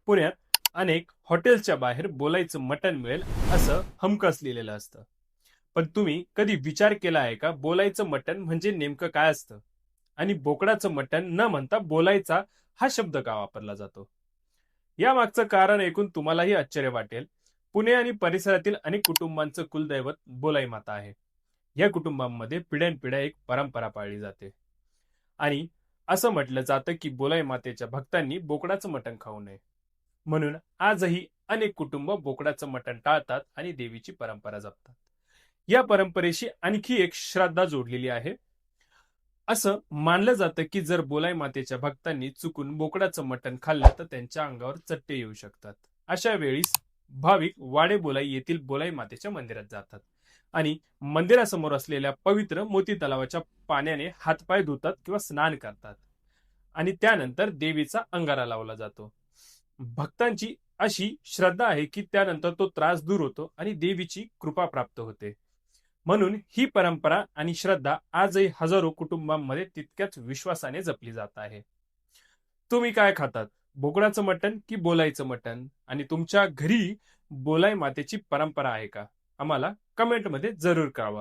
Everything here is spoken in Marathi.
पुण्यात अनेक हॉटेल्सच्या बाहेर बोलायचं मटण मिळेल असं हमखास लिहिलेलं असतं. पण तुम्ही कधी विचार केला आहे का, बोलायचं मटण म्हणजे नेमकं काय असतं? आणि बोकडाचं मटण न म्हणता बोलायचा हा शब्द का वापरला जातो? यामागचं कारण ऐकून तुम्हालाही आश्चर्य वाटेल. पुणे आणि परिसरातील अनेक कुटुंबांचं कुलदैवत बोलाई माता आहे. या कुटुंबांमध्ये पिढ्यानपिढ्या एक परंपरा पाळली जाते आणि असं म्हटलं जातं की बोलाई मातेच्या भक्तांनी बोकडाचं मटण खाऊ नये. म्हणून आजही अनेक कुटुंब बोकडाचं मटण टाळतात आणि देवीची परंपरा जपतात. या परंपरेशी आणखी एक श्रद्धा जोडलेली आहे. असं मानलं जातं की जर बोलाई मातेच्या भक्तांनी चुकून बोकडाचं मटण खाल्लं तर त्यांच्या अंगावर चट्टे येऊ शकतात. अशा वेळीस भाविक वाडे बोलाई येथील बोलाई मातेच्या मंदिरात जातात आणि मंदिरासमोर असलेल्या पवित्र मोती तलावाच्या पाण्याने हातपाय धुतात किंवा स्नान करतात आणि त्यानंतर देवीचा अंगारा लावला जातो. भक्तांची अशी श्रद्धा आहे की त्यानंतर तो त्रास दूर होतो आणि देवीची कृपा प्राप्त होते. म्हणून ही परंपरा आणि श्रद्धा आजही हजारो कुटुंबांमध्ये तितक्याच विश्वासाने जपली जात आहे. तुम्ही काय खातात? बोकडाचं मटण की बोलायचं मटण? आणि तुमच्या घरी बोलाई मातेची परंपरा आहे का? आम्हाला कमेंटमध्ये जरूर कळवा.